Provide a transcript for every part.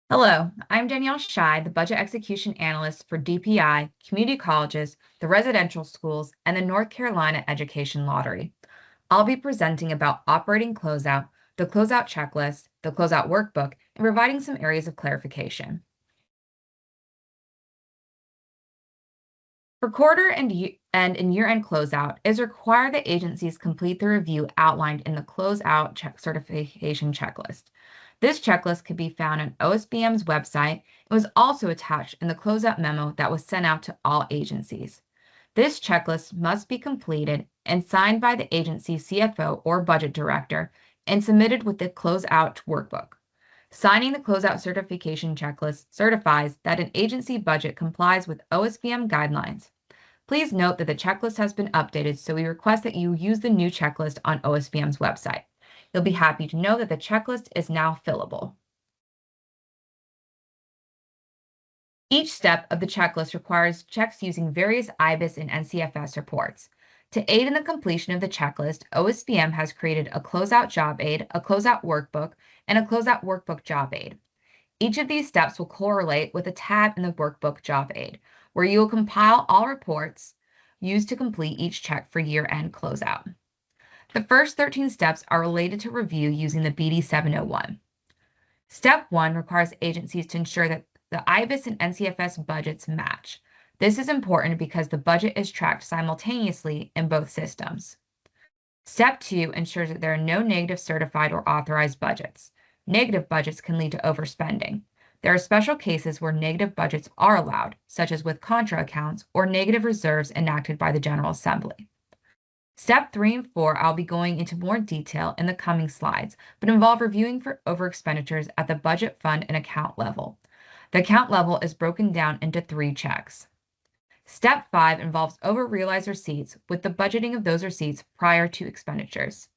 Hello, I'm Danielle Scheid, the Budget Execution Analyst for DPI, community colleges, the residential schools, and the North Carolina Education Lottery. I'll be presenting about operating closeout, the closeout checklist, the closeout workbook, and providing some areas of clarification. For quarter and year-end closeout, it is required that agencies complete the review outlined in the closeout certification checklist. This checklist can be found on OSBM's website. It was also attached in the closeout memo that was sent out to all agencies. This checklist must be completed and signed by the agency's CFO or budget director and submitted with the closeout workbook. Signing the closeout certification checklist certifies that an agency budget complies with OSBM guidelines. Please note that the checklist has been updated, so we request that you use the new checklist on OSBM's website. You'll be happy to know that the checklist is now fillable. Each step of the checklist requires checks using various IBIS and NCFS reports. To aid in the completion of the checklist, OSBM has created a closeout job aid, a closeout workbook, and a closeout workbook job aid. Each of these steps will correlate with a tab in the workbook job aid, where you will compile all reports used to complete each check for year-end closeout. The first 13 steps are related to review using the BD 701. Step 1 requires agencies to ensure that the IBIS and NCFS budgets match. This is important because the budget is tracked simultaneously in both systems. Step 2 ensures that there are no negative certified or authorized budgets. Negative budgets can lead to overspending. There are special cases where negative budgets are allowed, such as with contra accounts or negative reserves enacted by the General Assembly. Step 3 and 4 I'll be going into more detail in the coming slides, but involve reviewing for over-expenditures at the budget fund and account level. The account level is broken down into 3 checks. Step 5 involves over-realized receipts with the budgeting of those receipts prior to expenditures.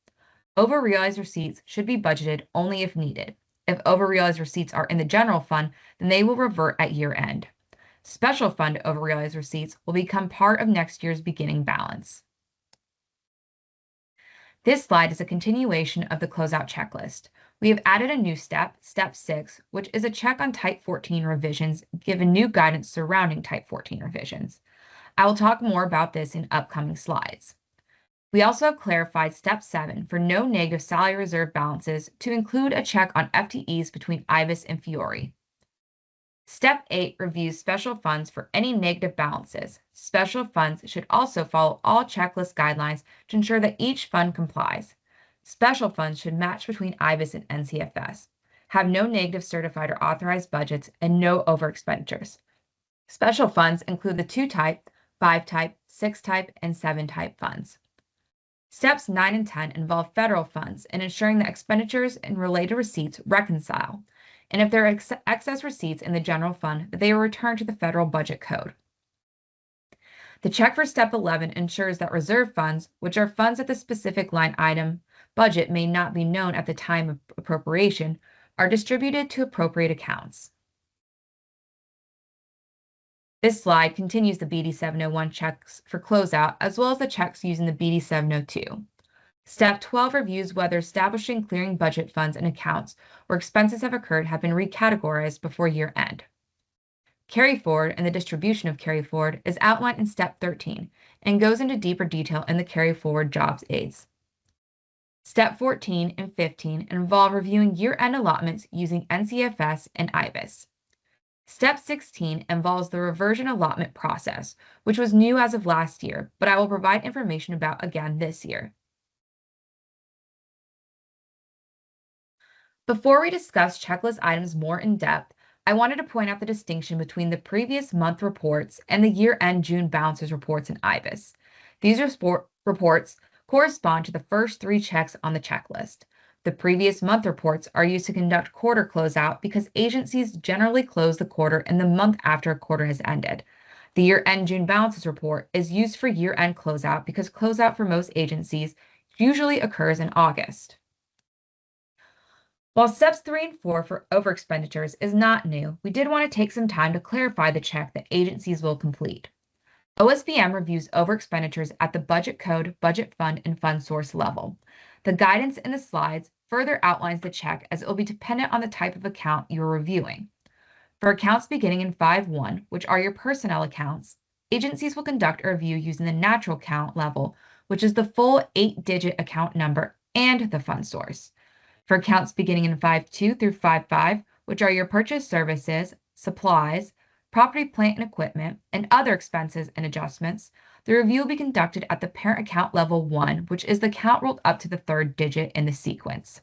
Over-realized receipts should be budgeted only if needed. If over-realized receipts are in the general fund, then they will revert at year-end. Special fund over-realized receipts will become part of next year's beginning balance. This slide is a continuation of the closeout checklist. We have added a new step, Step 6, which is a check on Type 14 revisions, given new guidance surrounding Type 14 revisions. I will talk more about this in upcoming slides. We also have clarified Step 7 for no negative salary reserve balances to include a check on FTEs between IBIS and Fiori. Step 8 reviews special funds for any negative balances. Special funds should also follow all checklist guidelines to ensure that each fund complies. Special funds should match between IBIS and NCFS, have no negative certified or authorized budgets, and no over-expenditures. Special funds include the 2-type, 5-type, 6-type, and 7-type funds. Steps 9 and 10 involve federal funds and ensuring that expenditures and related receipts reconcile, and if there are excess receipts in the general fund, that they are returned to the federal budget code. The check for Step 11 ensures that reserve funds, which are funds that the specific line item budget may not be known at the time of appropriation, are distributed to appropriate accounts. This slide continues the BD 701 checks for closeout, as well as the checks using the BD 702. Step 12 reviews whether establishing clearing budget funds and accounts where expenses have occurred have been recategorized before year end. Carry forward and the distribution of carry forward is outlined in Step 13 and goes into deeper detail in the carry forward jobs aids. Step 14 and 15 involve reviewing year-end allotments using NCFS and IBIS. Step 16 involves the reversion allotment process, which was new as of last year, but I will provide information about again this year. Before we discuss checklist items more in depth, I wanted to point out the distinction between the previous month reports and the year-end June balances reports in IBIS. These reports correspond to the first 3 checks on the checklist. The previous month reports are used to conduct quarter closeout because agencies generally close the quarter in the month after a quarter has ended. The year-end June balances report is used for year-end closeout because closeout for most agencies usually occurs in August. While steps 3 and 4 for over-expenditures is not new, we did want to take some time to clarify the check that agencies will complete. OSBM reviews over-expenditures at the budget code, budget fund, and fund source level. The guidance in the slides further outlines the check as it will be dependent on the type of account you are reviewing. For accounts beginning in 5-1, which are your personnel accounts, agencies will conduct a review using the natural account level, which is the full 8-digit account number and the fund source. For accounts beginning in 5-2 through 5-5, which are your purchase services, supplies, property, plant, and equipment, and other expenses and adjustments, the review will be conducted at the parent account level 1, which is the account rolled up to the third digit in the sequence.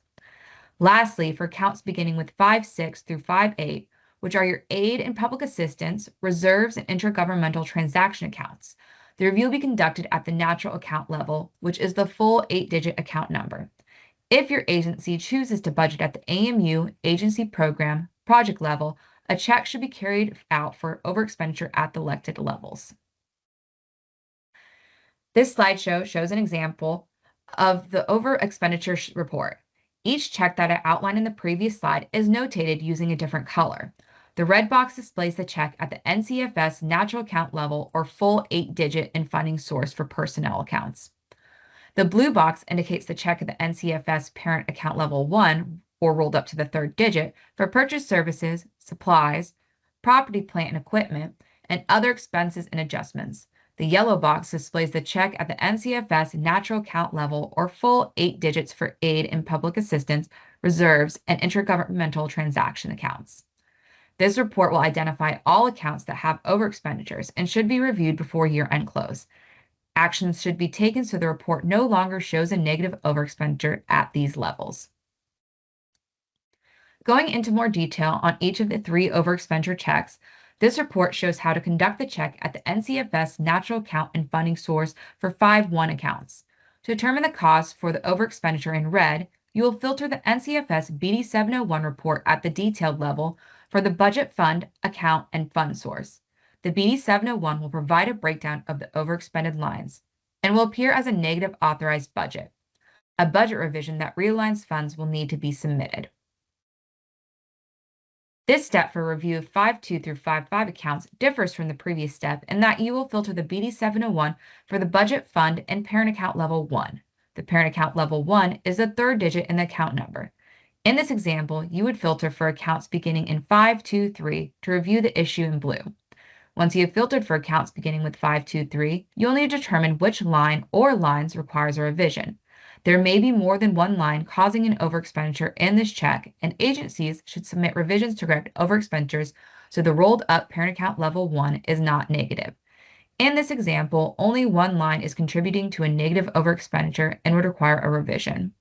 Lastly, for accounts beginning with 5-6 through 5-8, which are your aid and public assistance, reserves, and intergovernmental transaction accounts, the review will be conducted at the natural account level, which is the full 8-digit account number. If your agency chooses to budget at the AMU, agency program, project level, a check should be carried out for overexpenditure at the elected levels. This slideshow shows an example of the over-expenditure report. Each check that I outlined in the previous slide is notated using a different color. The red box displays the check at the NCFS natural account level or full 8-digit and funding source for personnel accounts. The blue box indicates the check at the NCFS parent account level 1, or rolled up to the third digit, for purchase services, supplies, property, plant, and equipment, and other expenses and adjustments. The yellow box displays the check at the NCFS natural account level or full 8 digits for aid and public assistance, reserves, and intergovernmental transaction accounts. This report will identify all accounts that have overexpenditures and should be reviewed before year-end close. Actions should be taken so the report no longer shows a negative overexpenditure at these levels. Going into more detail on each of the 3 overexpenditure checks, this report shows how to conduct the check at the NCFS natural account and funding source for 5-1 accounts. To determine the cost for the overexpenditure in red, you will filter the NCFS BD 701 report at the detailed level for the budget fund, account, and fund source. The BD 701 will provide a breakdown of the overexpended lines and will appear as a negative authorized budget. A budget revision that realigns funds will need to be submitted. This step for review of 5-2 through 5-5 accounts differs from the previous step in that you will filter the BD 701 for the budget fund and parent account level 1. The parent account level 1 is the third digit in the account number. In this example, you would filter for accounts beginning in 523 to review the issue in blue. Once you have filtered for accounts beginning with 523, you'll need to determine which line or lines requires a revision. There may be more than one line causing an overexpenditure in this check, and agencies should submit revisions to correct overexpenditures so the rolled up parent account level 1 is not negative. In this example, only one line is contributing to a negative overexpenditure and would require a revision.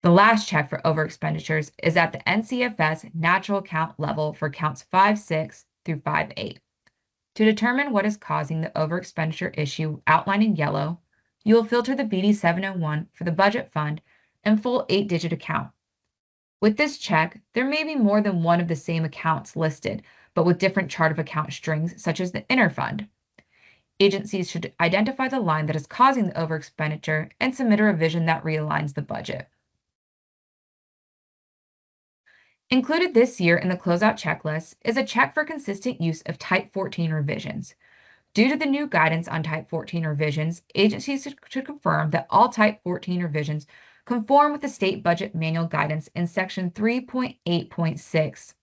The last check for overexpenditures is at the NCFS natural account level for accounts 5-6 through 5-8. To determine what is causing the overexpenditure issue outlined in yellow, you will filter the BD 701 for the budget fund and full 8-digit account. With this check, there may be more than one of the same accounts listed, but with different chart of account strings, such as the inner fund. Agencies should identify the line that is causing the overexpenditure and submit a revision that realigns the budget. Included this year in the closeout checklist is a check for consistent use of Type 14 revisions. Due to the new guidance on Type 14 revisions, agencies should confirm that all Type 14 revisions conform with the State Budget Manual guidance in Section 3.8.6.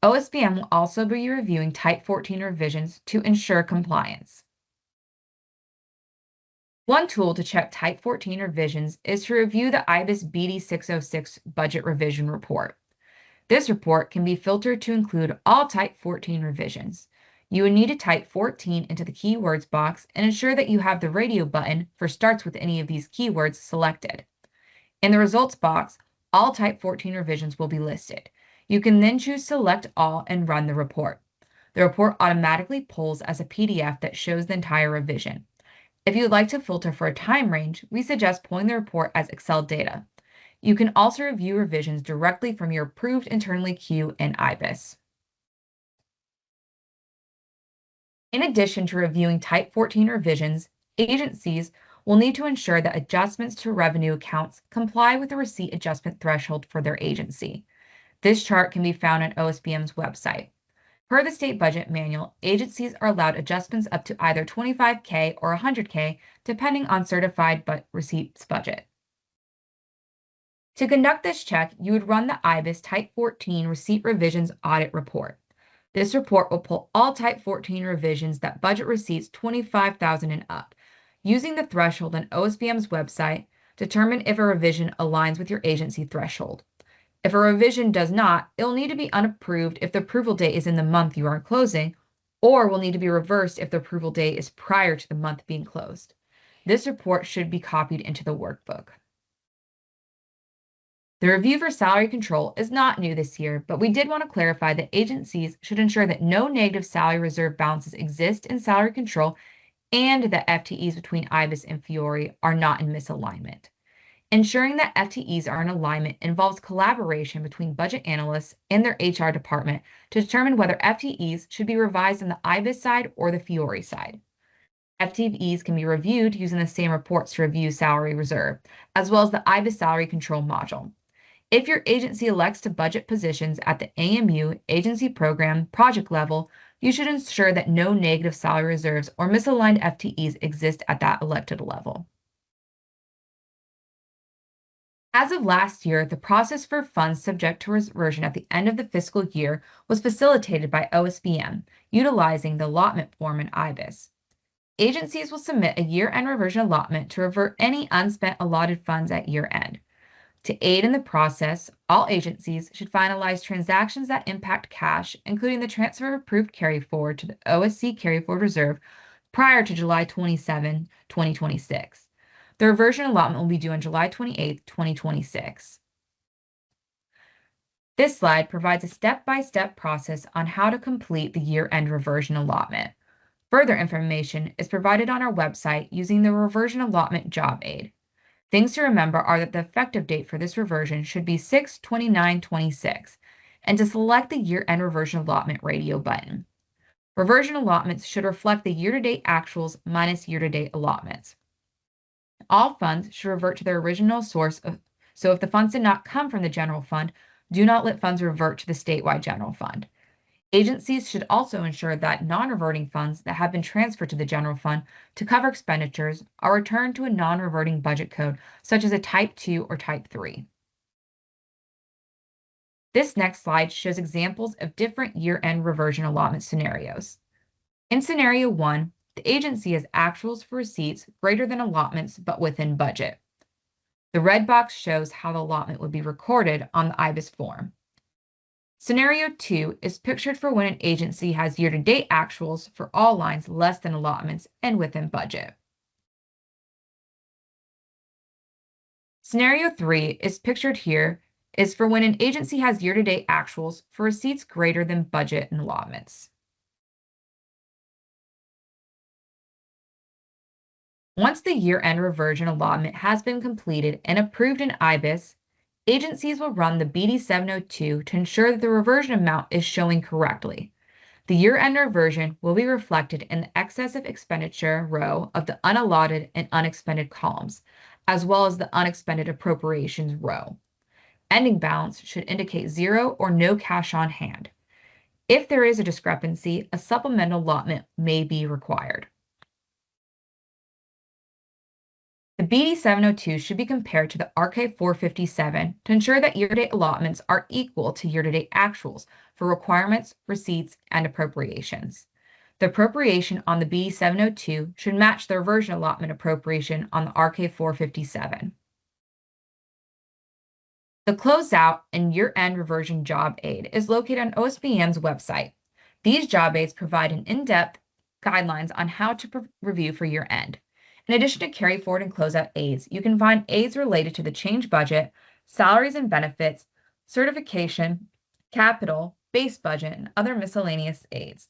OSBM will also be reviewing Type 14 revisions to ensure compliance. One tool to check Type 14 revisions is to review the IBIS BD 606 Budget Revision Report. This report can be filtered to include all Type 14 revisions. You would need to type 14 into the keywords box and ensure that you have the radio button for starts with any of these keywords selected. In the results box, all Type 14 revisions will be listed. You can then choose Select All and run the report. The report automatically pulls as a PDF that shows the entire revision. If you would like to filter for a time range, we suggest pulling the report as Excel data. You can also review revisions directly from your approved internally queue in IBIS. In addition to reviewing Type 14 revisions, agencies will need to ensure that adjustments to revenue accounts comply with the receipt adjustment threshold for their agency. This chart can be found on OSBM's website. Per the State Budget Manual, agencies are allowed adjustments up to either $25K or $100K, depending on certified receipts budget. To conduct this check, you would run the IBIS Type 14 Receipt Revisions Audit Report. This report will pull all Type 14 revisions that budget receipts $25,000 and up, using the threshold on OSBM's website, determine if a revision aligns with your agency threshold. If a revision does not, it will need to be unapproved if the approval date is in the month you are closing, or will need to be reversed if the approval date is prior to the month being closed. This report should be copied into the workbook. The review for salary control is not new this year, but we did want to clarify that agencies should ensure that no negative salary reserve balances exist in salary control and that FTEs between IBIS and Fiore are not in misalignment. Ensuring that FTEs are in alignment involves collaboration between budget analysts and their HR department to determine whether FTEs should be revised on the IBIS side or the Fiore side. FTEs can be reviewed using the same reports to review salary reserve, as well as the IBIS salary control module. If your agency elects to budget positions at the AMU, agency program, project level, you should ensure that no negative salary reserves or misaligned FTEs exist at that elected level. As of last year, the process for funds subject to reversion at the end of the fiscal year was facilitated by OSBM, utilizing the allotment form in IBIS. Agencies will submit a year-end reversion allotment to revert any unspent allotted funds at year-end. To aid in the process, all agencies should finalize transactions that impact cash, including the transfer of approved carryforward to the OSC carryforward reserve prior to July 27, 2026. The reversion allotment will be due on July 28, 2026. This slide provides a step-by-step process on how to complete the year-end reversion allotment. Further information is provided on our website using the reversion allotment job aid. Things to remember are that the effective date for this reversion should be 6/29/26, and to select the year-end reversion allotment radio button. Reversion allotments should reflect the year-to-date actuals minus year-to-date allotments. All funds should revert to their original source, so if the funds did not come from the general fund, do not let funds revert to the statewide general fund. Agencies should also ensure that non-reverting funds that have been transferred to the general fund to cover expenditures are returned to a non-reverting budget code, such as a Type 2 or Type 3. This next slide shows examples of different year-end reversion allotment scenarios. In Scenario 1, the agency has actuals for receipts greater than allotments but within budget. The red box shows how the allotment would be recorded on the IBIS form. Scenario 2 is pictured for when an agency has year-to-date actuals for all lines less than allotments and within budget. Scenario 3 is pictured here is for when an agency has year-to-date actuals for receipts greater than budget and allotments. Once the year-end reversion allotment has been completed and approved in IBIS, agencies will run the BD 702 to ensure that the reversion amount is showing correctly. The year-end reversion will be reflected in the excessive expenditure row of the unallotted and unexpended columns, as well as the unexpended appropriations row. Ending balance should indicate zero or no cash on hand. If there is a discrepancy, a supplemental allotment may be required. The BD 702 should be compared to the RK 457 to ensure that year-to-date allotments are equal to year-to-date actuals for requirements, receipts, and appropriations. The appropriation on the BD 702 should match the reversion allotment appropriation on the RK 457. The Closeout and Year-End Reversion Job Aid is located on OSBM's website. These job aids provide an in-depth guidelines on how to review for year-end. In addition to carry forward and closeout aids, you can find aids related to the change budget, salaries and benefits, certification, capital, base budget, and other miscellaneous aids.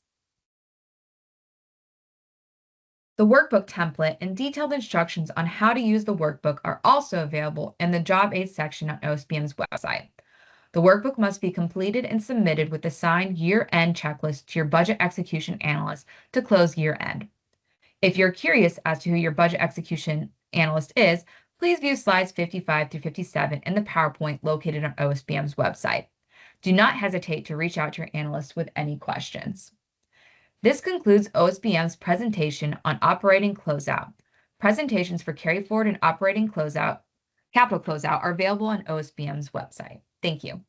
The workbook template and detailed instructions on how to use the workbook are also available in the job aids section on OSBM's website. The workbook must be completed and submitted with the signed year-end checklist to your budget execution analyst to close year-end. If you're curious as to who your budget execution analyst is, please view slides 55 through 57 in the PowerPoint located on OSBM's website. Do not hesitate to reach out to your analyst with any questions. This concludes OSBM's presentation on operating closeout. Presentations for carry forward and operating closeout capital closeout are available on OSBM's website. Thank you.